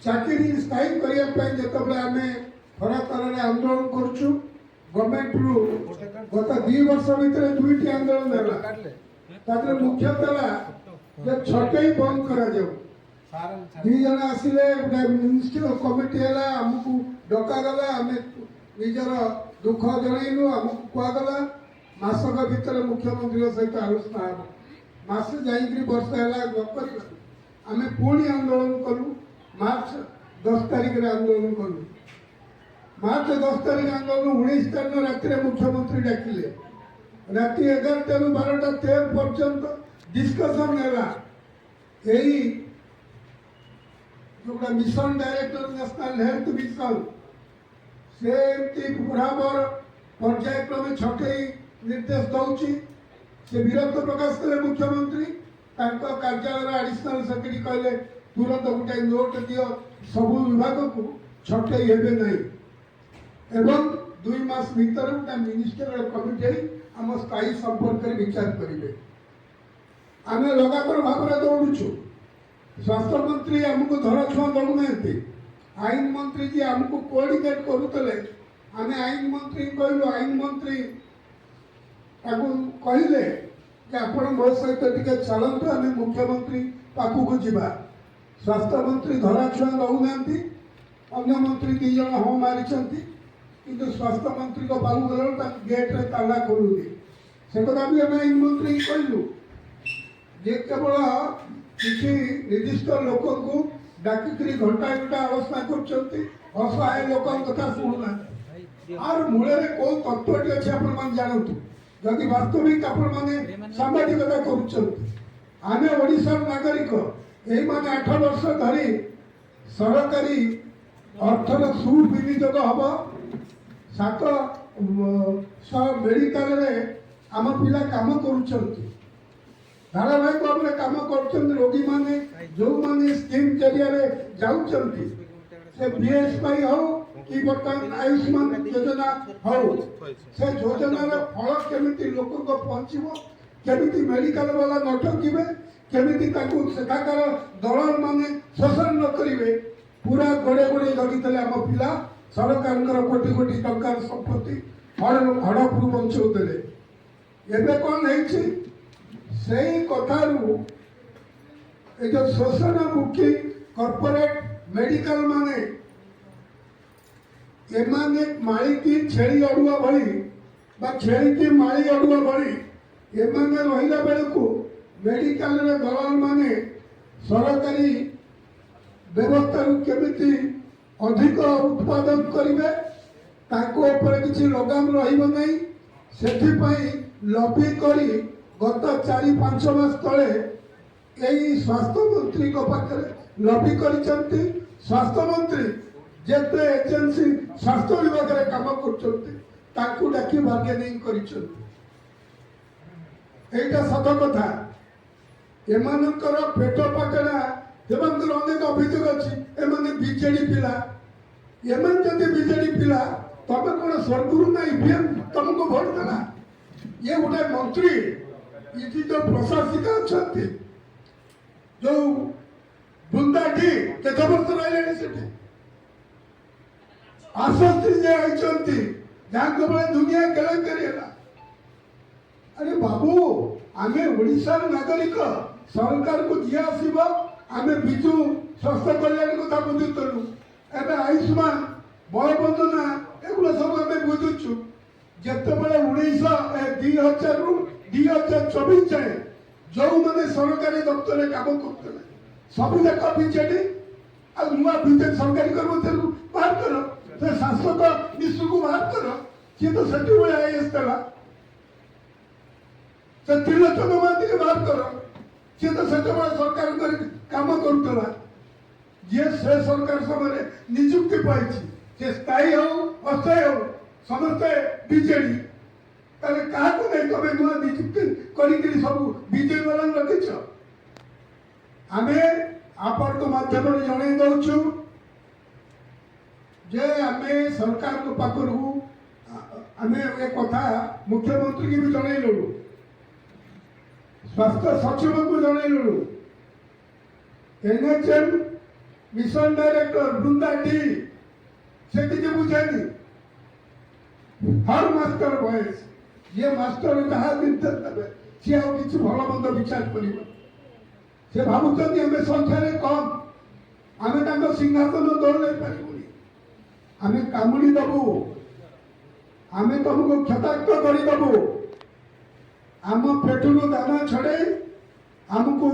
ଚାକିରି ସ୍ଥାୟୀ କରିବା ପାଇଁ ଯେତେବେଳେ ଆମେ ଖରାତରରେ ଆନ୍ଦୋଳନ କରୁଛୁ ଗଭର୍ଣ୍ଣମେଣ୍ଟରୁ ଗତ 2 ବର୍ଷ ଭିତରେ 2ଟି ଆନ୍ଦୋଳନ ହେଲା। ତାପରେ ମୁଖ୍ୟତଃ ହେଲା ଯେ ଛଟେଇ ବନ୍ଦ କରାଯାଉ। 2 ଜଣ ଆସିଲେ ଗୋଟେ ମିନିଷ୍ଟ୍ରି କମିଟି ହେଲା, ଆମକୁ ଡକାଗଲା, ଆମେ ନିଜର ଦୁଃଖ ଜଣେଇଲୁ, ଆମକୁ କୁହାଗଲା ମାସକ ଭିତରେ ମୁଖ୍ୟମନ୍ତ୍ରୀଙ୍କ ସହିତ ଆଲୋଚନା ହେବ। ମାସେ ଯାଇକରି ବର୍ଷ ହେଲା ନକରି ଆମେ ପୁଣି ଆନ୍ଦୋଳନ କଲୁ। ମାର୍ଚ୍ଚ 10 ତାରିଖରେ ଆନ୍ଦୋଳନ କଲୁ। ମାର୍ଚ୍ଚ 10 ତାରିଖ ଆନ୍ଦୋଳନ 19 ତାରିଖ ରାତିରେ ମୁଖ୍ୟମନ୍ତ୍ରୀ ଡାକିଲେ। ରାତି 11ଟାରୁ 12ଟା 13 ପର୍ଯ୍ୟନ୍ତ ডিসকশন ହେଲା। এই ଯୋଉଟା mission director national health mission ସେ ଏମିତି ବରାବର ପର୍ଯ୍ୟାୟକ୍ରମେ ଛଟେଇ ନିର୍ଦ୍ଦେଶ ଦଉଛି। ସେ ବିରୋଧ ପ୍ରକାଶ କଲେ ମୁଖ୍ୟମନ୍ତ୍ରୀ। ତାଙ୍କ କାର୍ଯ୍ୟାଳୟର ଆଡିସନାଲ ସେକ୍ରେଟାରୀ କହିଲେ ତୁରନ୍ତ ଗୋଟେ ନୋଟ ଦିଅ ସବୁ ବିଭାଗକୁ ଛଟେଇ ହେବେ ନାହିଁ ଏବଂ 2 ମାସ ଭିତରେ ଗୋଟେ ମିନିଷ୍ଟ୍ରିଆଲ କମିଟି ଆମ ସ୍ଥାୟୀ ସମ୍ପର୍କରେ ବିଚାର କରିବେ। ଆମେ ଲଗାତାର ଭାବରେ ଦୌଡ଼ୁଛୁ। ସ୍ୱାସ୍ଥ୍ୟ ମନ୍ତ୍ରୀ ଆମକୁ ଧରାଛୁଆଁ ଦେଉନାହାନ୍ତି। ଆଇନ ମନ୍ତ୍ରୀ ଯିଏ ଆମକୁ କୋଅର୍ଡିନେଟ୍ କରୁଥିଲେ, ଆମେ ଆଇନ ମନ୍ତ୍ରୀ କହିଲୁ, ଆଇନ ମନ୍ତ୍ରୀ ତାକୁ କହିଲେ ଯେ ଆପଣ ମୋ ସହିତ ଟିକେ ଚାଲନ୍ତୁ, ଆମେ ମୁଖ୍ୟମନ୍ତ୍ରୀ ପାଖକୁ ଯିବା। ସ୍ୱାସ୍ଥ୍ୟ ମନ୍ତ୍ରୀ ଧରାଛୁଆଁ ଦେଉନାହାନ୍ତି। ଅନ୍ୟ ମନ୍ତ୍ରୀ 2 ଜଣ ହଁ ମାରିଛନ୍ତି, କିନ୍ତୁ ସ୍ୱାସ୍ଥ୍ୟ ମନ୍ତ୍ରୀଙ୍କ ପାଖକୁ ଗଲାବେଳକୁ ତାଙ୍କ ଗେଟ୍ରେ ତାଲା ଖୋଲୁନି। ସେ କଥା ବି ଆମେ ଆଇନ ମନ୍ତ୍ରୀ କହିଲୁ ଯେ କେବଳ କିଛି ନିର୍ଦ୍ଦିଷ୍ଟ ଲୋକଙ୍କୁ ଡାକିକିରି ଘଣ୍ଟା ଘଣ୍ଟା ଆଲୋଚନା କରୁଛନ୍ତି, ଅସହାୟ ଲୋକଙ୍କ କଥା ଶୁଣୁନାହାନ୍ତି। ଆର ମୂଳରେ କୋଉ ତତ୍ତ୍ୱଟି ଅଛି ଆପଣମାନେ ଜାଣନ୍ତୁ। ଯଦି ବାସ୍ତବିକ ଆପଣମାନେ ସାମ୍ବାଦିକତା କରୁଛନ୍ତି, ଆମେ ଓଡ଼ିଶାର ନାଗରିକ, ଏଇମାନେ 8 ବର୍ଷ ଧରି ସରକାରୀ ଅର୍ଥର ସୁବିନିଯୋଗ ହବ। 700 ମେଡିକାଲରେ ଆମ ପିଲା କାମ କରୁଛନ୍ତି, ଧାରାବାହିକ ଭାବରେ କାମ କରୁଛନ୍ତି। ରୋଗୀମାନେ ଯେଉଁମାନେ ସ୍କିମ୍ ଜରିଆରେ ଯାଉଛନ୍ତି, ସେ ବିଏସ୍ୱାଇ ହଉ କି ବର୍ତ୍ତମାନ ଆୟୁଷ୍ମାନ ଯୋଜନା ହଉ, ସେ ଯୋଜନାର ଫଳ କେମିତି ଲୋକଙ୍କ ପହଞ୍ଚିବ, କେମିତି ମେଡିକାଲ ବାଲା ନ ଠକିବେ, କେମିତି ତାକୁ ସେଠାକାର ଦଲାଲ ମାନେ ଶୋଷଣ ନ କରିବେ, ପୁରା ଗୋଡ଼େ ଗୋଡ଼େ ଜଗିଥିଲେ ଆମ ପିଲା। ସରକାରଙ୍କର କୋଟି କୋଟି ଟଙ୍କାର ସମ୍ପତ୍ତି ହଡ଼ପରୁ ବଞ୍ଚଉଥିଲେ। ଏବେ କ'ଣ ହେଇଛି? ସେଇ କଥାରୁ ଏ ଯୋଉ ଶୋଷଣମୁଖୀ କର୍ପୋରେଟ ମେଡିକାଲ ମାନେ ଏମାନେ ମାଳିକି ଛେଳି ଅଡୁଆ ଭଳି ବା ଛେଳିକି ମାଳି ଅଡୁଆ ଭଳି ଏମାନେ ରହିଲା ବେଳକୁ ମେଡିକାଲରେ ଦଲାଲ ମାନେ ସରକାରୀ ବ୍ୟବସ୍ଥାରୁ କେମିତି ଅଧିକ ଉତ୍ପାଦନ କରିବେ, ତାଙ୍କ ଉପରେ କିଛି ଲଗାମ ରହିବ ନାହିଁ। ସେଥିପାଇଁ ଲବି କରି ଗତ 4-5 ମାସ ତଳେ ଏହି ସ୍ୱାସ୍ଥ୍ୟ ମନ୍ତ୍ରୀଙ୍କ ପାଖରେ ଲବି କରିଛନ୍ତି। ସ୍ୱାସ୍ଥ୍ୟ ମନ୍ତ୍ରୀ ଯେତେ ଏଜେନ୍ସି ସ୍ୱାସ୍ଥ୍ୟ ବିଭାଗରେ କାମ କରୁଛନ୍ତି ତାଙ୍କୁ ଡାକି ବାର୍ଗେନିଂ କରିଛନ୍ତି। এইটা সত কথা। এমানଙ୍କର পেট পাଟଣା, ଏମାନଙ୍କର ଅନେକ ଅଭିଯୋଗ ଅଛି। ଏମାନେ ବିଜେଡି ପିଲା, ଏମାନେ ଯଦି ବିଜେଡି ପିଲା, ତମେ କ'ଣ ସ୍ୱର୍ଗରୁ ନା ଇଭିଏମ୍ ତମକୁ ଭୋଟ ଦେଲା? ଇଏ ଗୋଟେ ମନ୍ତ୍ରୀ, ଏଠି ଯୋଉ ପ୍ରଶାସିକା ଅଛନ୍ତି, ଯୋଉ ବୁନ୍ଦାଟି କେତେ ବର୍ଷ ରହିଲେଣି ସେଠି, ଆଶ୍ୱସ୍ତି ଯେ ଆଇଛନ୍ତି, ଯାହାଙ୍କ ବେଳେ ଦୁନିଆ କେଳେଙ୍କାରୀ ହେଲା। अरे बाबू, आमे ओडिशार नागरिक, सरकार को जी आसब, आमे विजु स्वास्थ्य कल्याण कथा बुझुलु, एवं आयुष्मान बलबंधना एगुला सब आम बुझुचु। जिते बड़े 2000 रु 2024 जाए जो मैंने सरकारी दफ्तर काम करते सब जाक बीजेडी आ नुआ बीजेपी सरकारी कर्मचारी बाहर कर, से शासक मिश्र को बाहर कर, सी तो से आईएएस देला, से त्रिलोचन महांती के बाहर कर, सी तो से सरकार काम करुला। जी से सरकार समय निजुक्ति पाई, से स्थायी हो अस्थायी हो समस्ते बीजेडी, क्या नहीं तुम नुआ निजुक्ति कर सब बीजेपी वाला रखीच। आम आपण माध्यम जन दौचु जे आम सरकार पाखर आम ए कथा मुख्यमंत्री की भी जनइलु, स्वास्थ्य सचिव को जनइलु, NHM mission director Brinda D से किसी बुझेनी हर मास्टर वॉइस ये मास्टर जहाँ निर्देश देवे सी आउ किसी भल मंद विचार कर से भावुं आम संख्यार कम आम सिंहासन दौड़ नहीं पारूनी आम कामुड़ी दबू आम तुमको क्षताक्त करदेबू आम पेटू दाना छड़े आमको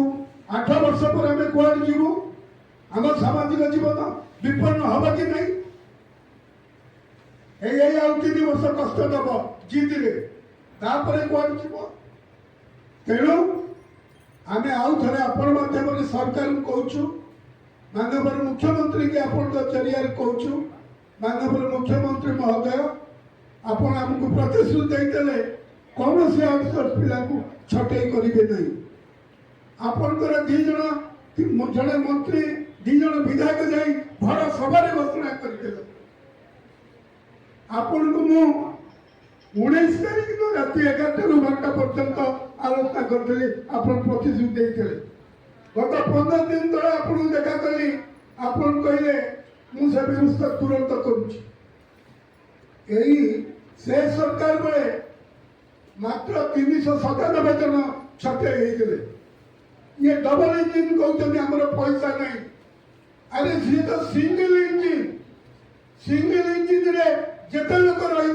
8 वर्ष पर आम कौन जीवु आम सामाजिक जीवन विपन्न हम कि नहीं आउ 3 वर्ष कष्ट दब जिद्रे तापर कौन जीव तेणु आम आउ थे आपण माध्यम सरकार कहूँ माननीय मुख्यमंत्री के आपण जरिया कहूँ माननीय मुख्यमंत्री महोदय आपण आमको प्रतिश्रुति देते कौन से आउटसोर्स पिला छटई करेंगे नहीं आपणकर 2 जन जड़े मंत्री 2 जन विधायक जाई भर सभा घोषणा करदे आपण को मु 19 तारीख दिन राति 11 ରୁ 12 पर्यंत आलोचना करते आपण प्रतिश्रुति देते गत 15 दिन तले आपण देखा कली आपण कहले मु से व्यवस्था तुरंत करूची यही से सरकार बेले मात्र 397 जन छटे होते ये डबल इंजिन कहते आमर पैसा नहीं अरे सी तो सिंगल इंजिन रे जिते लोक रही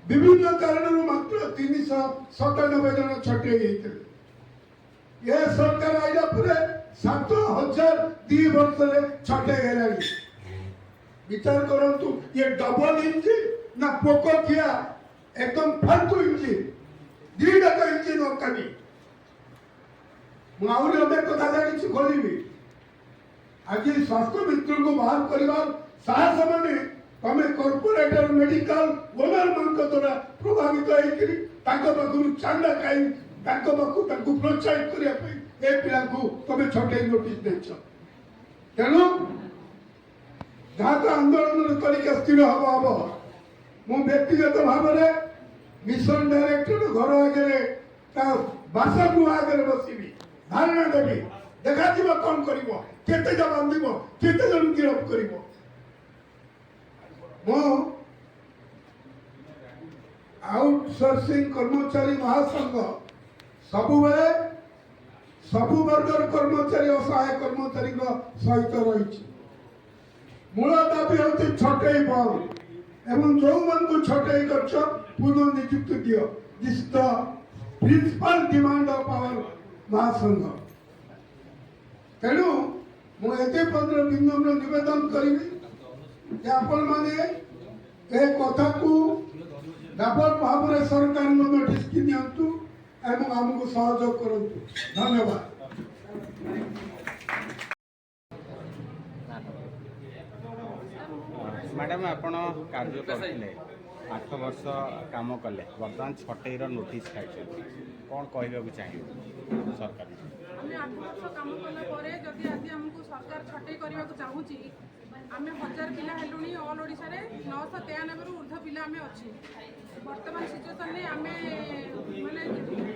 विभिन्न कारण मात्र 397 जन छटे होते ये सरकार आइला पूरे 7002 वर्ष छटे गलानी विचार करंतु ये डबल इंजिन ना पोको किया एकदम फालतू इंजिन 2 टाका इंजिन ओकानी मुझे अनेक कथा जानी खोलि आज स्वास्थ्य मित्र को बाहर करने साहस माने तुम कॉर्पोरेटर मेडिकल ओनर मान द्वारा प्रभावित पाखु चांदा खाई पाखु प्रोत्साहित करने पिला तुम छटे नोटिस देछ तेणु जहाँ तो आंदोलन तरीका स्थिर हम हम मु व्यक्तिगत भाव में मिशन डायरेक्टर घर आगे बासगृह आगे बसबी धारणा देवी देखा कौन कर केते बांध केते जन गिरफ कर आउटसोर्सिंग कर्मचारी महासंघ सबुबले सबु वर्गर कर्मचारी असहाय कर्मचारी सहित रही मूल दाबी हूँ छटई बंद एवं जो मन को छटई कर पुनः नियुक्ति दियो this the principal demand of our महासंघ तेणु मुझे विनम्र निवेदन करी आपण मैंने ए कथा को व्यापक भाव में सरकार नोटिस की नियंतु एवं आमको सहयोग करूँ धन्यवाद। मैडम आपण कार्य करते 8 वर्ष काम कले बर्तमान छटेईर नोटिस खाई कौन कहवाक चाहिए सरकार आम 8 वर्ष काम कलापर जदि आज आमको सरकार छटई करने चाहूँगी आम 1000 पिला हेलुणी ऑल ओडिशा रे 993 रु ऊर्ध्व पिला आम अच्छी बर्तमान सिचुएसन आम माने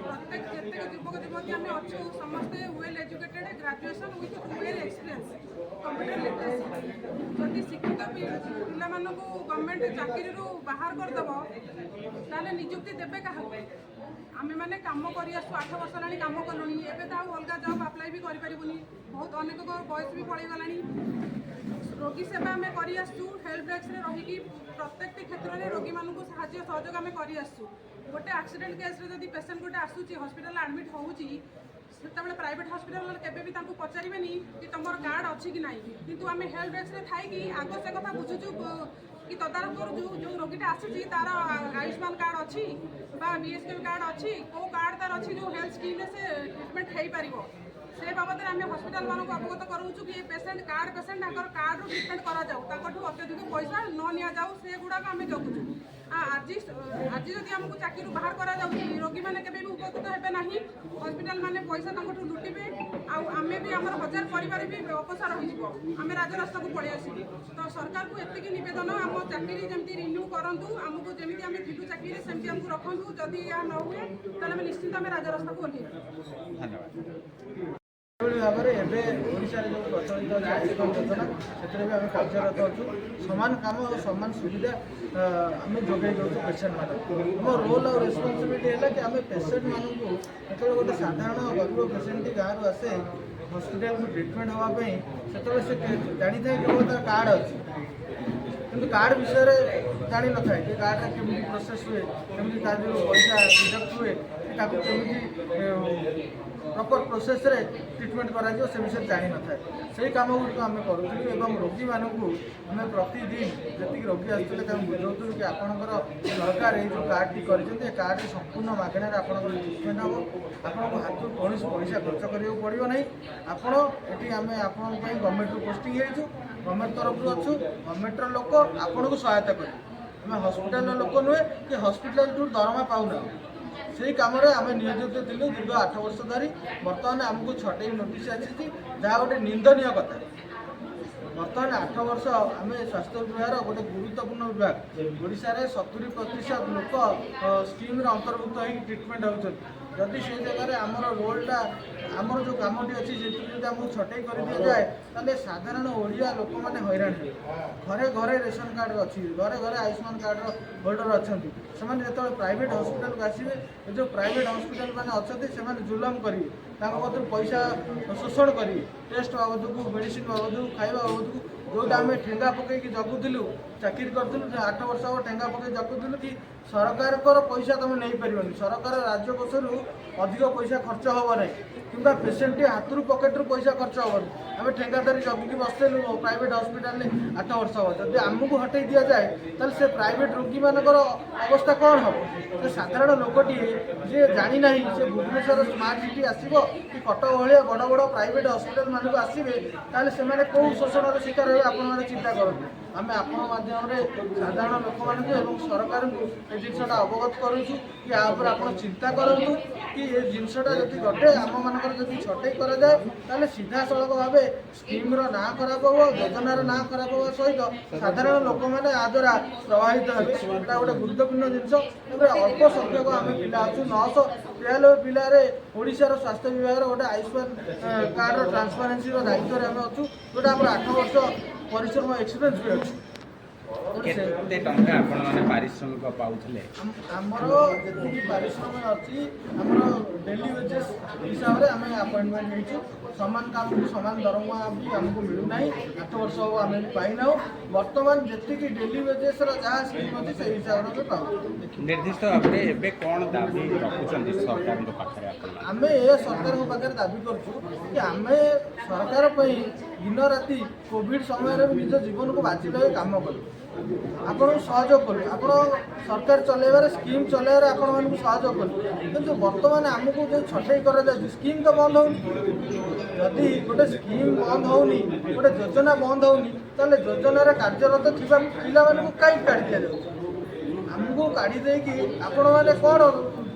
प्रत्येक जिते युवक युवती आम अच्छु समस्ते well educated graduation with well experience computer literacy जदि शिक्षित पिला गवर्नमेंट चाकरी बाहर करदेव ताले निजुक्ति देवे क्या आम मैंने कम कर 8 वर्ष है कम कलुनी एवं तो अलग जॉब अप्लाई भी करें बहुत अनेक बयस भी पड़ेगलानी रोगी सेवा आम कर हेल्प डेस्क रही प्रत्येक क्षेत्र में रोगी मान सहयोग आम कर गोटे एक्सीडेंट केस जब पेसेंट गोटे आसूँ हॉस्पिटल एडमिट होती से प्राइवेट हॉस्पिटल केबे भी पचारे कि तुम कार्ड अच्छी कि नहीं किंतु आम हेल्प डेस्क थी आग से कथा बुझुचु कि तदारख करूँ जो रोगीटा आसूँ तार आयुष्मान कार्ड अच्छी बीएसके कार्ड अच्छी कौ कार्ड तार अच्छी जो हेल्थ स्कीम से ट्रिटमेंट हो पार से बाबद आम हॉस्पिटल मानक अवगत करूँ कि पेसेंट पेसेंट कार्ड रू ट्रिटमेंट करूँ अत्यधिक पैसा न नि जाऊ से गुड़ाक आम जगुचु आज आज जब आमको चाकरी बाहर करा रोगी मैंने भी उपकृत हे ना हॉस्पिटल माने पैसा लुटिबे आम भी आम 1000 परिवार भी अपसा रही आम राजरास्ता को पड़े आसू तो सरकार को एतिक नवेदन आम चाकरी जमी रिन्यू करूँ आमको जमी आम थिलु चाकरी सेमती आमको रखु जदि यह न हुए तो निश्चित आम राजरास्ता को ओह्लैबू। धन्यवाद। ଏଭଳି ଭାବରେ ଏବେ ଓଡ଼ିଶାରେ ଯେଉଁ ପ୍ରଚଳିତ ଅଛି ଆୟୁଷ୍ମାନ ଯୋଜନା ସେଥିରେ ବି ଆମେ କାର୍ଯ୍ୟରତ ଅଛୁ। ସମାନ କାମ ଆଉ ସମାନ ସୁବିଧା ଆମେ ଯୋଗାଇ ଦେଉଛୁ ପେସେଣ୍ଟମାନଙ୍କୁ। ଆମ ରୋଲ୍ ଆଉ ରେସ୍ପନ୍ସିବିଲିଟି ହେଲା କି ଆମେ ପେସେଣ୍ଟମାନଙ୍କୁ ଯେତେବେଳେ ଗୋଟେ ସାଧାରଣ ଗରିବ ପେସେଣ୍ଟଟି ଗାଁରୁ ଆସେ ହସ୍ପିଟାଲକୁ ଟ୍ରିଟମେଣ୍ଟ ହେବା ପାଇଁ, ସେତେବେଳେ ସେ ଜାଣିଥାଏ କେବଳ ତାର କାର୍ଡ଼ ଅଛି, କିନ୍ତୁ କାର୍ଡ଼ ବିଷୟରେ ଜାଣିନଥାଏ ଯେ କାର୍ଡ଼ରେ କେମିତି ପ୍ରୋସେସ୍ ହୁଏ, କେମିତି ତା ଯେଉଁ ପଇସା ଡିଡକ୍ଟ ହୁଏ, ତାକୁ କେମିତି ପ୍ରପର ପ୍ରୋସେସ୍ରେ ଟ୍ରିଟମେଣ୍ଟ କରାଯିବ ସେ ବିଷୟରେ ଜାଣିନଥାଏ। ସେହି କାମଗୁଡ଼ିକ ଆମେ କରୁଥିଲୁ ଏବଂ ରୋଗୀମାନଙ୍କୁ ଆମେ ପ୍ରତିଦିନ ଯେତିକି ରୋଗୀ ଆସୁଥିଲେ ତାଙ୍କୁ ବୁଝାଉଥିଲୁ କି ଆପଣଙ୍କର ସରକାର ଏଇ ଯେଉଁ କାର୍ଡ଼ଟି କରିଛନ୍ତି, ଏ କାର୍ଡ଼ଟି ସମ୍ପୂର୍ଣ୍ଣ ମାଗଣାରେ ଆପଣଙ୍କର ଟ୍ରିଟମେଣ୍ଟ ହେବ। ଆପଣଙ୍କୁ ହାତରୁ କୌଣସି ପଇସା ଖର୍ଚ୍ଚ କରିବାକୁ ପଡ଼ିବ ନାହିଁ। ଆପଣ ଏଠି ଆମେ ଆପଣଙ୍କ ପାଇଁ ଗଭର୍ଣ୍ଣମେଣ୍ଟରୁ ପୋଷ୍ଟିଂ ହେଇଛୁ, ଗଭର୍ଣ୍ଣମେଣ୍ଟ ତରଫରୁ ଅଛୁ, ଗଭର୍ଣ୍ଣମେଣ୍ଟର ଲୋକ ଆପଣଙ୍କୁ ସହାୟତା କରିବେ। ଆମେ ହସ୍ପିଟାଲର ଲୋକ ନୁହେଁ କି ହସ୍ପିଟାଲଠୁ ଦରମା ପାଉନାହୁଁ। ସେହି କାମରେ ଆମେ ନିୟୋଜିତ ଥିଲୁ ଦୀର୍ଘ 8 ବର୍ଷ ଧରି। ବର୍ତ୍ତମାନ ଆମକୁ 6ଟି ନୋଟିସ୍ ଆସିଛି, ଯାହା ଗୋଟେ ନିନ୍ଦନୀୟ କଥା। ବର୍ତ୍ତମାନ 8 ବର୍ଷ ଆମେ ସ୍ୱାସ୍ଥ୍ୟ ବିଭାଗର ଗୋଟେ ଗୁରୁତ୍ୱପୂର୍ଣ୍ଣ ବିଭାଗ। ଓଡ଼ିଶାରେ 70% ଲୋକ ସ୍କିମ୍ରେ ଅନ୍ତର୍ଭୁକ୍ତ ହୋଇକି ଟ୍ରିଟମେଣ୍ଟ ହେଉଛନ୍ତି। ଯଦି ସେ ଜାଗାରେ ଆମର ରୋଲ୍ଟା ଆମର ଯେଉଁ କାମଟି ଅଛି ସେଥିରୁ ଯଦି ଆମକୁ ଛଟେଇ କରିଦିଆଯାଏ, ତାହେଲେ ସାଧାରଣ ଓଡ଼ିଆ ଲୋକମାନେ ହଇରାଣ ହେବେ। ଘରେ ଘରେ ରେସନ୍ କାର୍ଡ଼ ଅଛି, ଘରେ ଘରେ ଆୟୁଷ୍ମାନ କାର୍ଡ଼ର ହୋଲ୍ଡର ଅଛନ୍ତି। ସେମାନେ ଯେତେବେଳେ ପ୍ରାଇଭେଟ୍ ହସ୍ପିଟାଲକୁ ଆସିବେ, ଏ ଯେଉଁ ପ୍ରାଇଭେଟ୍ ହସ୍ପିଟାଲ ମାନେ ଅଛନ୍ତି ସେମାନେ ଜୁଲମ କରିବେ, ତାଙ୍କ ମଧ୍ୟରୁ ପଇସା ଶୋଷଣ କରିବେ। ଟେଷ୍ଟ ବାବଦକୁ, ମେଡ଼ିସିନ ବାବଦକୁ, ଖାଇବା ବାବଦକୁ। ଯେଉଁଟା ଆମେ ଠେଙ୍ଗା ପକାଇକି ଜଗୁଥିଲୁ, ଚାକିରି କରୁଥିଲୁ, 8 ବର୍ଷ ହେବ ଠେଙ୍ଗା ପକାଇ ଜଗୁଥିଲୁ କି ସରକାରଙ୍କର ପଇସା ତୁମେ ନେଇପାରିବନି, ସରକାର ରାଜ୍ୟକୋଷରୁ ଅଧିକ ପଇସା ଖର୍ଚ୍ଚ ହେବ ନାହିଁ, କିମ୍ବା ପେସେଣ୍ଟଟି ହାତରୁ ପକେଟରୁ ପଇସା ଖର୍ଚ୍ଚ ହେବନି। ଆମେ ଠେଙ୍ଗା ଧରି ଜଗିକି ବସିଥିଲୁ ପ୍ରାଇଭେଟ୍ ହସ୍ପିଟାଲରେ 8 ବର୍ଷ ହେବ। ଯଦି ଆମକୁ ହଟେଇ ଦିଆଯାଏ, ତାହେଲେ ସେ ପ୍ରାଇଭେଟ୍ ରୋଗୀମାନଙ୍କର ଅବସ୍ଥା କ'ଣ ହେବ? ସେ ସାଧାରଣ ଲୋକଟିଏ ଯିଏ ଜାଣିନାହିଁ, ସେ ଭୁବନେଶ୍ୱର ସ୍ମାର୍ଟ ସିଟି ଆସିବ କି କଟକ ଭଳିଆ ବଡ଼ ବଡ଼ ପ୍ରାଇଭେଟ୍ ହସ୍ପିଟାଲ ମାନଙ୍କୁ ଆସିବେ, ତାହେଲେ ସେମାନେ କେଉଁ ଶୋଷଣର ଶିକାର ହେବେ ଆପଣମାନେ ଚିନ୍ତା କରନ୍ତୁ। ଆମେ ଆପଣଙ୍କ ମାଧ୍ୟମରେ ସାଧାରଣ ଲୋକମାନଙ୍କୁ ଏବଂ ସରକାରଙ୍କୁ ଏ ଜିନିଷଟା ଅବଗତ କରୁଛୁ କି ଆ ଉପରେ ଆପଣ ଚିନ୍ତା କରନ୍ତୁ କି ଏ ଜିନିଷଟା ଯଦି ଘଟେ, ଆମମାନଙ୍କର ଯଦି ଛଟେଇ କରାଯାଏ, ତାହେଲେ ସିଧାସଳଖ ଭାବେ ସ୍କିମ୍ର ନାଁ ଖରାପ ହେବ, ଯୋଜନାର ନାଁ ଖରାପ ହେବା ସହିତ ସାଧାରଣ ଲୋକମାନେ ଆ ଦ୍ୱାରା ପ୍ରଭାବିତ ହେବେ। ଏଇଟା ଗୋଟେ ଗୁରୁତ୍ୱପୂର୍ଣ୍ଣ ଜିନିଷ। ଏବେ ଅଳ୍ପ ସଂଖ୍ୟକ ଆମେ ପିଲା ଅଛୁ, 993 ପିଲାରେ ଓଡ଼ିଶାର ସ୍ୱାସ୍ଥ୍ୟ ବିଭାଗର ଗୋଟେ ଆୟୁଷ୍ମାନ କାର୍ଡ଼ର ଟ୍ରାନ୍ସପାରେନ୍ସିର ଦାୟିତ୍ୱରେ ଆମେ ଅଛୁ, ଯେଉଁଟା ଆମର 8 ବର୍ଷ ପରିଶ୍ରମ ଏକ୍ସପିରିଏନ୍ସ ବି ଅଛି। କେତେ ଟଙ୍କା ଆପଣମାନେ ପାରିଶ୍ରମିକ ପାଉଥିଲେ? ଆମର ଯେତିକି ପାରିଶ୍ରମିକ ଅଛି, ଆମର ଡେଲି ୱେଜେସ୍ ହିସାବରେ ଆମେ ଆପଏଣ୍ଟମେଣ୍ଟ ନେଇଛୁ। ସମାନ କାମକୁ ସମାନ ଦରମା ବି ଆମକୁ ମିଳୁନାହିଁ, 8 ବର୍ଷ ହେବ ଆମେ ବି ପାଇନାହୁଁ। ବର୍ତ୍ତମାନ ଯେତିକି ଡେଲି ୱେଜେସ୍ର ଯାହା ସ୍କିମ୍ ଅଛି ସେଇ ହିସାବରେ ଆମେ ପାଉଛୁ। ନିର୍ଦ୍ଦିଷ୍ଟ ଭାବରେ ଏବେ କ'ଣ ଦାବି ରଖୁଛନ୍ତି ସରକାରଙ୍କ ପାଖରେ ଆପଣ? ଆମେ ଏ ସରକାରଙ୍କ ପାଖରେ ଦାବି କରୁଛୁ କି ଆମେ ସରକାର ପାଇଁ ଦିନ ରାତି କୋଭିଡ଼ ସମୟରେ ବି ନିଜ ଜୀବନକୁ ବାଜି ଲଗାଇ କାମ କରୁ, ଆପଣଙ୍କୁ ସହଯୋଗ କରୁ, ଆପଣ ସରକାର ଚଲେଇବାରେ ସ୍କିମ୍ ଚଲେଇବାରେ ଆପଣମାନଙ୍କୁ ସହଯୋଗ କରୁ। କିନ୍ତୁ ବର୍ତ୍ତମାନ ଆମକୁ ଯେଉଁ ଛଟେଇ କରାଯାଉଛି, ସ୍କିମ୍ ତ ବନ୍ଦ ହେଉନି। ଯଦି ଗୋଟେ ସ୍କିମ୍ ବନ୍ଦ ହେଉନି, ଗୋଟେ ଯୋଜନା ବନ୍ଦ ହେଉନି, ତାହେଲେ ଯୋଜନାରେ କାର୍ଯ୍ୟରତ ଥିବା ପିଲାମାନଙ୍କୁ କାହିଁକି କାଢ଼ି ଦିଆଯାଉଛି? ଆମକୁ କାଢ଼ି ଦେଇକି ଆପଣମାନେ କ'ଣ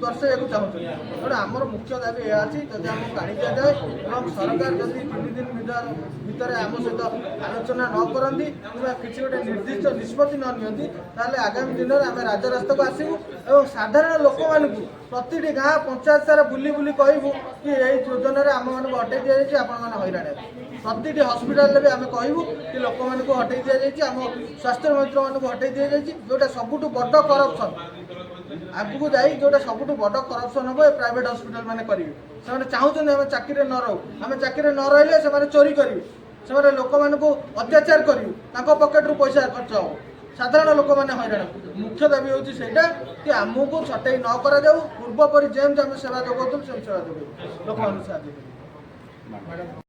ଦର୍ଶାଇବାକୁ ଚାହୁଁଛନ୍ତି? ତେଣୁ ଆମର ମୁଖ୍ୟ ଦାବି ଏହା ଅଛି, ଯଦି ଆମକୁ କାଢ଼ି ଦିଆଯାଏ ଏବଂ ସରକାର ଯଦି 3 ଦିନ ଭିତରେ ଆମ ସହିତ ଆଲୋଚନା ନ କରନ୍ତି କିମ୍ବା କିଛି ଗୋଟେ ନିର୍ଦ୍ଦିଷ୍ଟ ନିଷ୍ପତ୍ତି ନ ନିଅନ୍ତି, ତାହେଲେ ଆଗାମୀ ଦିନରେ ଆମେ ରାଜରାସ୍ତାକୁ ଆସିବୁ ଏବଂ ସାଧାରଣ ଲୋକମାନଙ୍କୁ ପ୍ରତିଟି ଗାଁ ପଞ୍ଚାୟତ ସାରା ବୁଲି ବୁଲି କହିବୁ କି ଏଇ ଯୋଜନାରେ ଆମମାନଙ୍କୁ ହଟେଇ ଦିଆଯାଇଛି, ଆପଣମାନେ ହଇରାଣ ହେବେ। ପ୍ରତିଟି ହସ୍ପିଟାଲରେ ବି ଆମେ କହିବୁ କି ଲୋକମାନଙ୍କୁ ହଟେଇ ଦିଆଯାଇଛି, ଆମ ସ୍ୱାସ୍ଥ୍ୟ ମନ୍ତ୍ରୀମାନଙ୍କୁ ହଟେଇ ଦିଆଯାଇଛି, ଯେଉଁଟା ସବୁଠୁ ବଡ଼ କରପସନ୍। ଆଗକୁ ଯାଇ ଯେଉଁଟା ସବୁଠୁ ବଡ଼ କରପସନ୍ ହେବ, ଏ ପ୍ରାଇଭେଟ୍ ହସ୍ପିଟାଲ ମାନେ କରିବେ। ସେମାନେ ଚାହୁଁଛନ୍ତି ଆମେ ଚାକିରିରେ ନ ରହୁ, ଆମେ ଚାକିରିରେ ନ ରହିଲେ ସେମାନେ ଚୋରି କରିବେ, ସେମାନେ ଲୋକମାନଙ୍କୁ ଅତ୍ୟାଚାର କରିବେ, ତାଙ୍କ ପକେଟରୁ ପଇସା ଖର୍ଚ୍ଚ ହେବ, ସାଧାରଣ ଲୋକମାନେ ହଇରାଣ ହେବେ। ମୁଖ୍ୟ ଦାବି ହେଉଛି ସେଇଟା କି ଆମକୁ ଛଟେଇ ନ କରାଯାଉ, ପୂର୍ବପରି ଯେମିତି ଆମେ ସେବା ଯୋଗାଉଥିଲୁ ସେମିତି ସେବା ଯୋଗାଇବୁ, ଲୋକମାନଙ୍କୁ ସାହାଯ୍ୟ କରିବୁ।